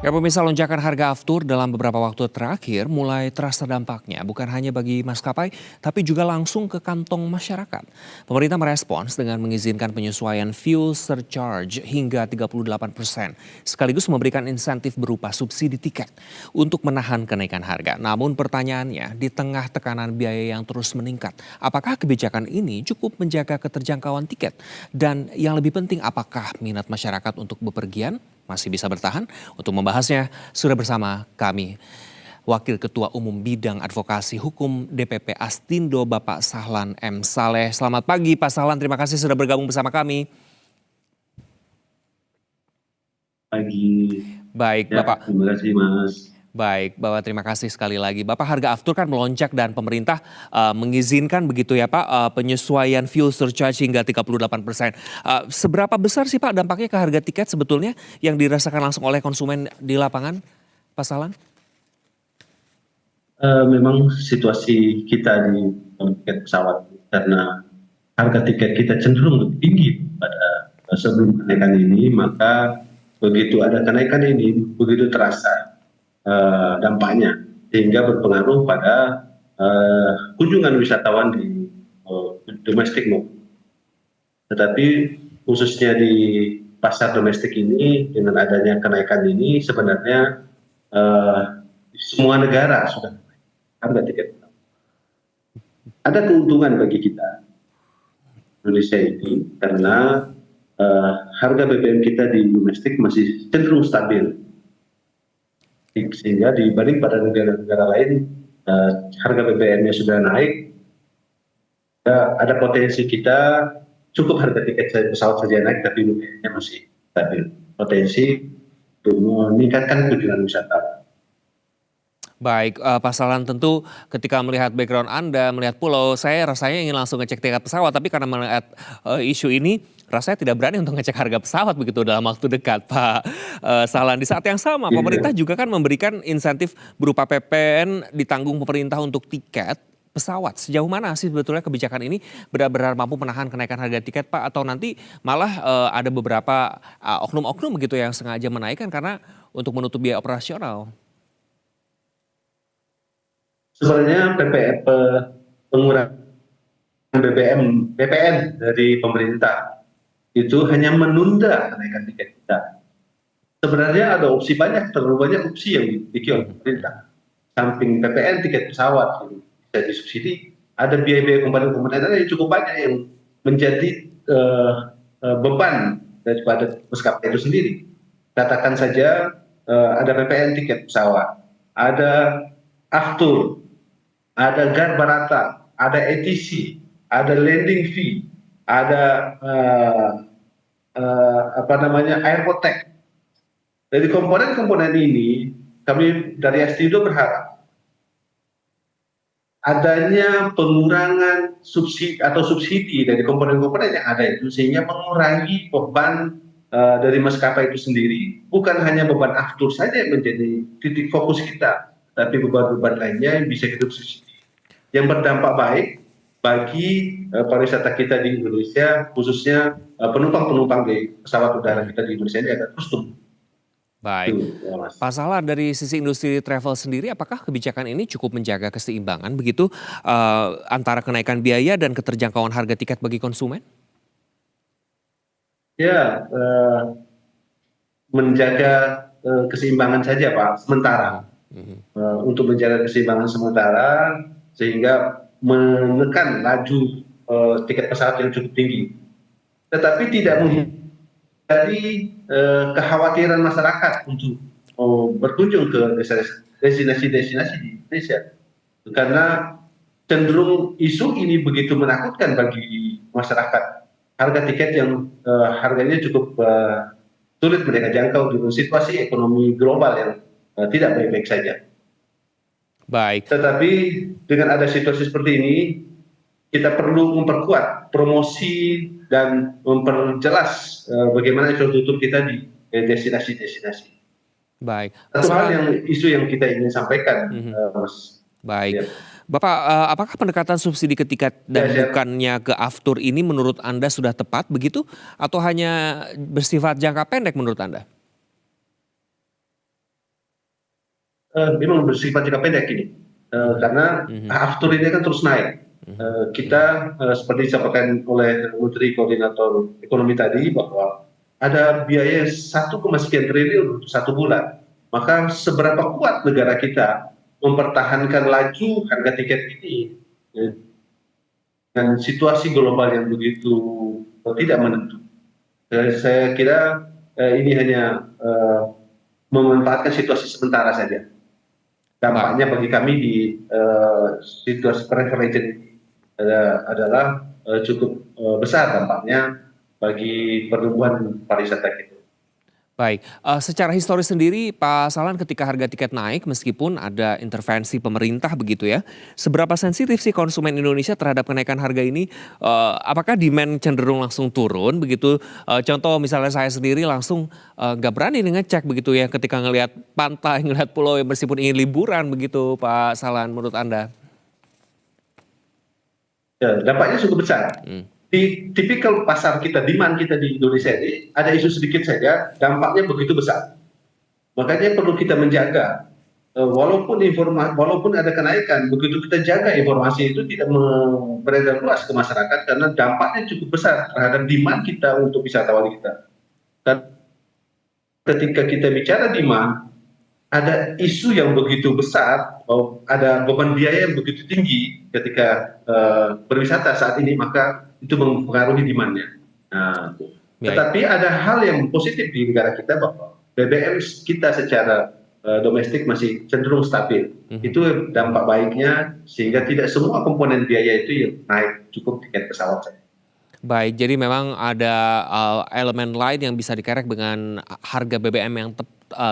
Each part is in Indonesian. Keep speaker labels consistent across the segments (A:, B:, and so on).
A: Ya pemirsa, lonjakan harga aftur dalam beberapa waktu terakhir mulai terasa dampaknya bukan hanya bagi maskapai tapi juga langsung ke kantong masyarakat. Pemerintah merespons dengan mengizinkan penyesuaian fuel surcharge hingga 38%, sekaligus memberikan insentif berupa subsidi tiket untuk menahan kenaikan harga. Namun pertanyaannya, di tengah tekanan biaya yang terus meningkat, apakah kebijakan ini cukup menjaga keterjangkauan tiket? Dan yang lebih penting, apakah minat masyarakat untuk bepergian masih bisa bertahan? Untuk membahasnya sudah bersama kami Wakil Ketua Umum Bidang Advokasi Hukum DPP Astindo Bapak Sahlan M. Saleh. Selamat pagi Pak Sahlan, terima kasih sudah bergabung bersama kami.
B: Pagi.
A: Baik
B: Ya,
A: Bapak.
B: terima kasih Mas.
A: Baik, Bapak, terima kasih sekali lagi. Bapak, harga aftur kan melonjak dan pemerintah mengizinkan begitu ya Pak, penyesuaian fuel surcharge hingga 38%. Seberapa besar sih Pak dampaknya ke harga tiket sebetulnya yang dirasakan langsung oleh konsumen di lapangan, Pak Sahlan?
B: Memang situasi kita di tiket pesawat karena harga tiket kita cenderung lebih tinggi pada sebelum kenaikan ini, maka begitu ada kenaikan ini begitu terasa dampaknya sehingga berpengaruh pada kunjungan wisatawan di domestik maupun. Tetapi khususnya di pasar domestik ini dengan adanya kenaikan ini sebenarnya eh, semua negara sudah harga tiket. Ada keuntungan bagi kita Indonesia ini karena harga BBM kita di domestik masih cenderung stabil, sehingga dibanding pada negara-negara lain harga BBM-nya sudah naik, ada potensi kita cukup harga tiket pesawat saja naik tapi BBM-nya masih stabil, potensi untuk meningkatkan kunjungan wisata.
A: Baik, Pak Sahlan, tentu ketika melihat background Anda, melihat pulau, saya rasanya ingin langsung ngecek tiket pesawat, tapi karena melihat isu ini, rasanya tidak berani untuk ngecek harga pesawat begitu dalam waktu dekat, Pak Sahlan. Di saat yang sama, pemerintah
B: Gitu.
A: juga kan memberikan insentif berupa PPN ditanggung pemerintah untuk tiket pesawat. Sejauh mana sih sebetulnya kebijakan ini benar-benar mampu menahan kenaikan harga tiket, Pak? Atau nanti malah ada beberapa oknum-oknum begitu yang sengaja menaikkan karena untuk menutup biaya operasional?
B: Sebenarnya pengurangan BBM, BPN dari pemerintah itu hanya menunda kenaikan tiket kita. Sebenarnya ada opsi banyak, terlalu banyak opsi yang dimiliki oleh pemerintah. Samping PPN tiket pesawat yang bisa disubsidi, ada biaya-biaya komponen-komponen yang cukup banyak yang menjadi beban daripada maskapai itu sendiri. Katakan saja ada PPN tiket pesawat, ada aftur, ada garbarata, ada ETC, ada landing fee, ada airport tax. Dari komponen-komponen ini, kami dari Astindo berharap adanya pengurangan subsidi dari komponen-komponen yang ada itu, sehingga mengurangi beban dari maskapai itu sendiri. Bukan hanya beban aftur saja yang menjadi titik fokus kita, tapi beban-beban lainnya yang bisa kita subsidi, yang berdampak baik bagi pariwisata kita di Indonesia, khususnya penumpang-penumpang di pesawat udara kita di Indonesia ini akan terus tumbuh.
A: Baik.
B: Itu, ya, Mas.
A: Pak Sahlan, dari sisi industri travel sendiri, apakah kebijakan ini cukup menjaga keseimbangan begitu antara kenaikan biaya dan keterjangkauan harga tiket bagi konsumen?
B: Ya, menjaga keseimbangan saja Pak,
A: Mhm,
B: sementara.
A: mhm.
B: Untuk menjaga keseimbangan sementara, sehingga menekan laju tiket pesawat yang cukup tinggi. Tetapi tidak menghindari kekhawatiran masyarakat untuk berkunjung ke destinasi-destinasi di Indonesia. Karena cenderung isu ini begitu menakutkan bagi masyarakat. Harga tiket yang harganya cukup sulit mereka jangkau di situasi ekonomi global yang tidak baik-baik saja.
A: Baik.
B: Tetapi dengan ada situasi seperti ini, kita perlu memperkuat promosi dan memperjelas bagaimana infrastruktur kita di destinasi-destinasi.
A: Baik. Pak
B: Satu hal
A: Sahlan,
B: yang isu yang kita ingin sampaikan,
A: mhm,
B: Mas.
A: baik.
B: Ya,
A: Bapak, apakah pendekatan subsidi ke tiket
B: ya,
A: dan bukannya ke aftur ini menurut Anda sudah tepat begitu? Atau hanya bersifat jangka pendek menurut Anda?
B: memang bersifat jangka pendek ini. Karena aftur ini kan terus naik. Kita seperti disampaikan oleh Menteri Koordinator Ekonomi tadi bahwa ada biaya 1, sekian triliun untuk 1 bulan. Maka seberapa kuat negara kita mempertahankan laju harga tiket ini dengan situasi global yang begitu tidak menentu. Saya kira ini hanya memanfaatkan situasi sementara saja. Dampaknya bagi kami di situasi travel agent ini adalah cukup besar dampaknya bagi pertumbuhan pariwisata kita.
A: Baik, secara historis sendiri Pak Sahlan ketika harga tiket naik meskipun ada intervensi pemerintah begitu ya, seberapa sensitif sih konsumen Indonesia terhadap kenaikan harga ini? Apakah demand cenderung langsung turun begitu? Contoh misalnya saya sendiri langsung nggak berani nih ngecek begitu ya ketika ngelihat pantai, ngelihat pulau yang meskipun ingin liburan begitu Pak Sahlan menurut Anda?
B: Ya, dampaknya cukup besar. Di tipikal pasar kita, demand kita di Indonesia ini, ada isu sedikit saja, dampaknya begitu besar. Makanya perlu kita menjaga, walaupun ada kenaikan, begitu kita jaga informasi itu tidak beredar luas ke masyarakat karena dampaknya cukup besar terhadap demand kita untuk wisatawan kita. Dan ketika kita bicara demand, ada isu yang begitu besar, ada beban biaya yang begitu tinggi ketika berwisata saat ini, maka itu mempengaruhi demand-nya. Nah, tetapi ada hal yang positif di negara kita bahwa BBM kita secara domestik masih cenderung stabil. Itu dampak baiknya sehingga tidak semua komponen biaya itu yang naik, cukup tiket pesawat saja.
A: Baik, jadi memang ada elemen lain yang bisa dikerek dengan harga BBM yang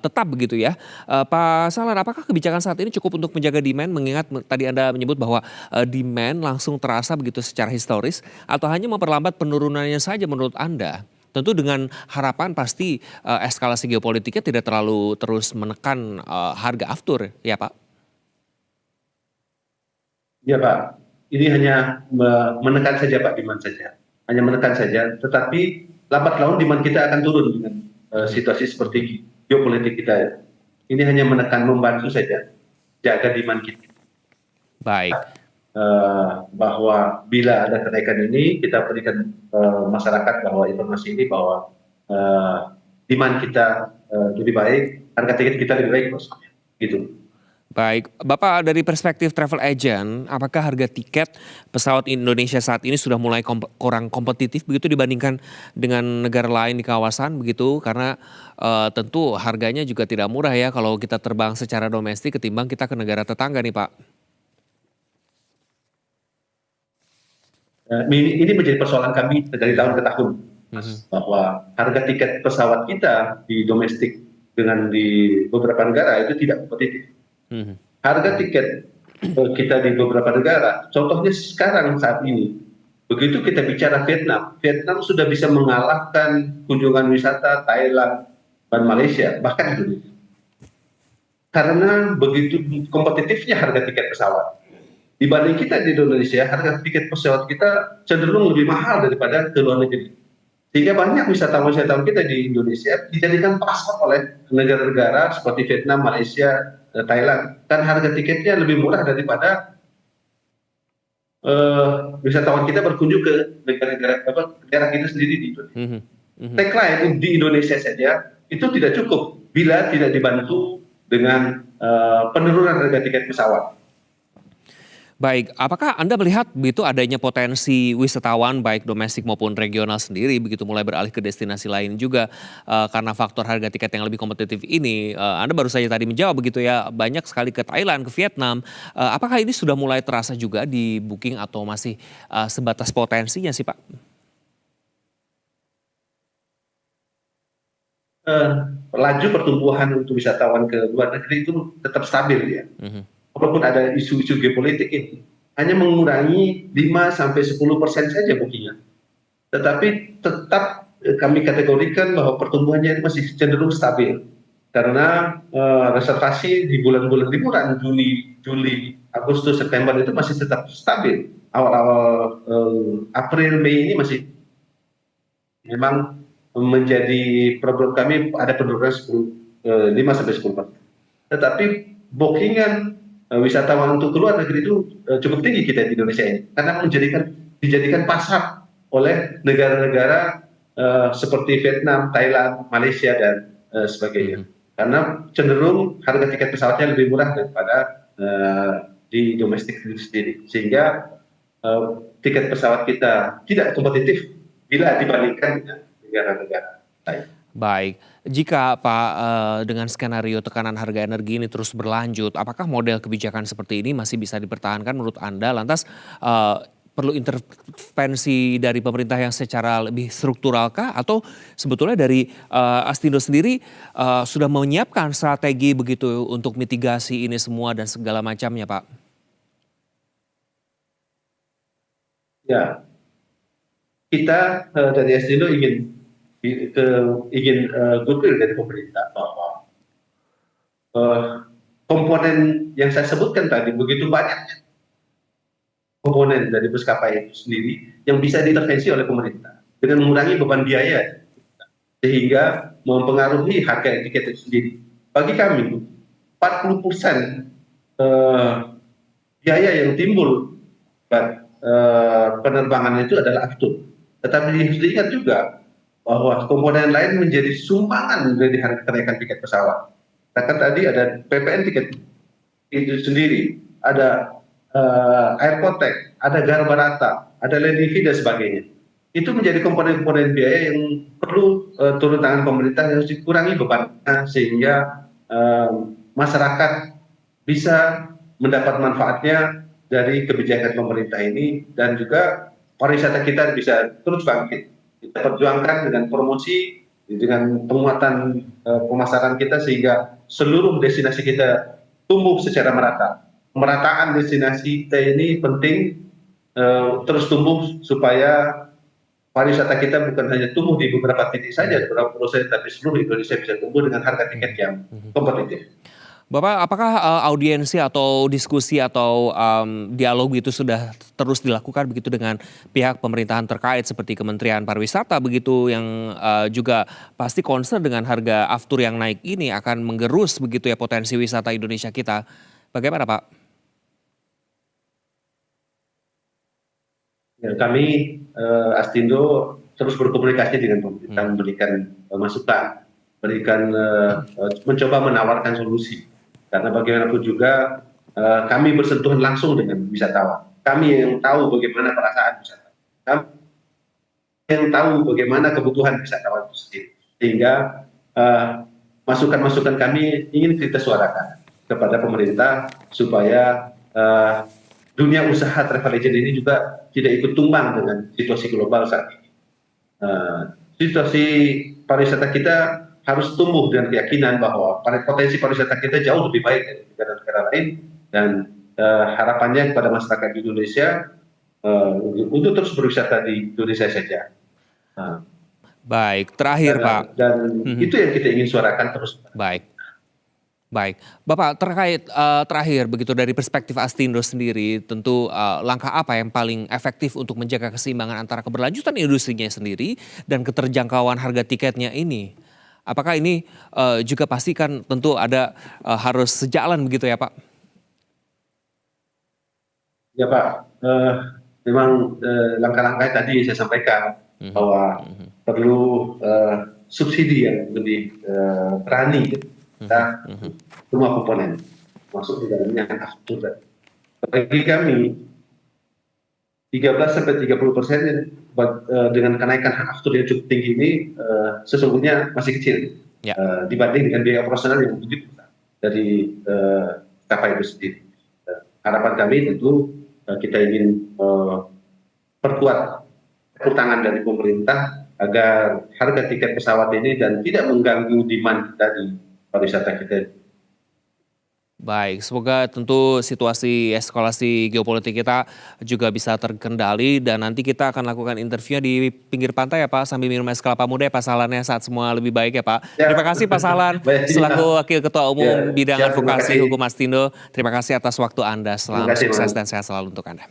A: tetap begitu ya. Pak Sahlan, apakah kebijakan saat ini cukup untuk menjaga demand mengingat tadi Anda menyebut bahwa demand langsung terasa begitu secara historis atau hanya memperlambat penurunannya saja menurut Anda? Tentu dengan harapan pasti eskalasi geopolitiknya tidak terlalu terus menekan harga aftur ya Pak?
B: Ya Pak, ini hanya menekan saja Pak, demand saja. Hanya menekan saja, tetapi lambat laun demand kita akan turun dengan situasi seperti geopolitik kita. Ini hanya menekan, membantu saja jaga demand kita.
A: Baik.
B: Bahwa bila ada kenaikan ini kita berikan masyarakat bahwa informasi ini bahwa demand kita lebih baik, harga tiket kita lebih baik, gitu.
A: Baik, Bapak dari perspektif travel agent, apakah harga tiket pesawat Indonesia saat ini sudah mulai kurang kompetitif begitu dibandingkan dengan negara lain di kawasan begitu? Karena tentu harganya juga tidak murah ya kalau kita terbang secara domestik ketimbang kita ke negara tetangga nih Pak.
B: Ini menjadi persoalan kami dari tahun ke tahun, bahwa harga tiket pesawat kita di domestik dengan di beberapa negara itu tidak kompetitif. Harga tiket kita di beberapa negara, contohnya sekarang saat ini, begitu kita bicara Vietnam, Vietnam sudah bisa mengalahkan kunjungan wisata Thailand dan Malaysia, bahkan Indonesia. Karena begitu kompetitifnya harga tiket pesawat. Dibanding kita di Indonesia, harga tiket pesawat kita cenderung lebih mahal daripada ke luar negeri. Sehingga banyak wisatawan-wisatawan kita di Indonesia dijadikan pasar oleh negara-negara seperti Vietnam, Malaysia, Thailand. Dan harga tiketnya lebih murah daripada wisatawan kita berkunjung ke negara kita sendiri di Indonesia. Tagline di Indonesia saja itu tidak cukup bila tidak dibantu dengan penurunan harga tiket pesawat.
A: Baik, apakah Anda melihat begitu adanya potensi wisatawan baik domestik maupun regional sendiri begitu mulai beralih ke destinasi lain juga karena faktor harga tiket yang lebih kompetitif ini? Anda baru saja tadi menjawab begitu ya, banyak sekali ke Thailand, ke Vietnam. Apakah ini sudah mulai terasa juga di booking atau masih sebatas potensinya sih Pak?
B: Laju pertumbuhan untuk wisatawan ke luar negeri itu tetap stabil ya. Walaupun ada isu-isu geopolitik ini, hanya mengurangi 5-10% saja bookingnya. Tetapi tetap kami kategorikan bahwa pertumbuhannya ini masih cenderung stabil. Karena reservasi di bulan-bulan liburan, Juli, Agustus, September itu masih tetap stabil. Awal-awal April, Mei ini masih memang menjadi problem kami, ada penurunan 5-10%. Tetapi bookingan wisatawan untuk keluar negeri itu cukup tinggi kita di Indonesia ini, karena dijadikan pasar oleh negara-negara seperti Vietnam, Thailand, Malaysia dan sebagainya. Karena cenderung harga tiket pesawatnya lebih murah daripada di domestik itu sendiri, sehingga tiket pesawat kita tidak kompetitif bila dibandingkan dengan negara-negara lain.
A: Baik, jika Pak dengan skenario tekanan harga energi ini terus berlanjut, apakah model kebijakan seperti ini masih bisa dipertahankan menurut Anda? Lantas perlu intervensi dari pemerintah yang secara lebih strukturalkah? Atau sebetulnya dari Astindo sendiri sudah menyiapkan strategi begitu untuk mitigasi ini semua dan segala macamnya, Pak?
B: Ya, kita dari Astindo ingin goodwill dari pemerintah bahwa komponen yang saya sebutkan tadi begitu banyak komponen dari maskapai itu sendiri yang bisa diintervensi oleh pemerintah dengan mengurangi beban biaya sehingga mempengaruhi harga tiket itu sendiri. Bagi kami 40% biaya yang timbul penerbangan itu adalah aftur. Tetapi harus diingat juga bahwa komponen lain menjadi sumbangan dari harga kenaikan tiket pesawat. Katakan tadi ada PPN tiket itu sendiri, ada airport tax, ada Garbarata, ada landing fee dan sebagainya. Itu menjadi komponen-komponen biaya yang perlu turun tangan pemerintah yang harus dikurangi bebannya sehingga masyarakat bisa mendapat manfaatnya dari kebijakan pemerintah ini dan juga pariwisata kita bisa terus bangkit. Kita perjuangkan dengan promosi, dengan penguatan pemasaran kita sehingga seluruh destinasi kita tumbuh secara merata. Pemerataan destinasi kita ini penting terus tumbuh supaya pariwisata kita bukan hanya tumbuh di beberapa titik saja, beberapa pulau saja, tapi seluruh Indonesia bisa tumbuh dengan harga tiket yang kompetitif.
A: Bapak, apakah audiensi atau diskusi atau dialog itu sudah terus dilakukan begitu dengan pihak pemerintahan terkait seperti Kementerian Pariwisata begitu yang juga pasti concern dengan harga aftur yang naik ini akan menggerus begitu ya potensi wisata Indonesia kita. Bagaimana, Pak?
B: Ya, kami Astindo terus berkomunikasi dengan pemerintah, memberikan masukan, mencoba menawarkan solusi. Karena bagaimanapun juga kami bersentuhan langsung dengan wisatawan. Kami yang tahu bagaimana perasaan wisatawan. Kami yang tahu bagaimana kebutuhan wisatawan itu sendiri. Sehingga masukan-masukan kami ingin kita suarakan kepada pemerintah supaya dunia usaha travel agent ini juga tidak ikut tumbang dengan situasi global saat ini. Situasi pariwisata kita harus tumbuh dengan keyakinan bahwa potensi pariwisata kita jauh lebih baik dari negara-negara lain dan harapannya kepada masyarakat Indonesia untuk terus berwisata di Indonesia saja.
A: Baik, terakhir Pak.
B: Dan itu yang kita ingin suarakan terus.
A: Baik, Bapak terkait terakhir begitu dari perspektif Astindo sendiri, tentu langkah apa yang paling efektif untuk menjaga keseimbangan antara keberlanjutan industrinya sendiri dan keterjangkauan harga tiketnya ini? Apakah ini juga pasti kan tentu ada harus sejalan begitu ya Pak?
B: Ya Pak, memang langkah-langkah tadi saya sampaikan bahwa perlu subsidi yang lebih berani kita semua komponen masuk di dalamnya aftur. Bagi kami 13-30% dengan kenaikan hak aftur yang cukup tinggi ini sesungguhnya masih kecil dibanding dengan biaya operasional yang begitu besar dari kapal itu sendiri. Harapan kami tentu kita ingin perkuat tangan dari pemerintah agar harga tiket pesawat ini dan tidak mengganggu demand kita di pariwisata kita.
A: Baik, semoga tentu situasi eskalasi geopolitik kita juga bisa terkendali dan nanti kita akan lakukan interviewnya di pinggir pantai ya Pak, sambil minum es kelapa muda ya Pak Sahlannya saat semua lebih baik ya Pak. Terima kasih Pak Sahlan selaku Wakil Ketua Umum Bidang Advokasi Hukum Astindo. Terima kasih atas waktu Anda, selamat sukses dan sehat selalu untuk Anda.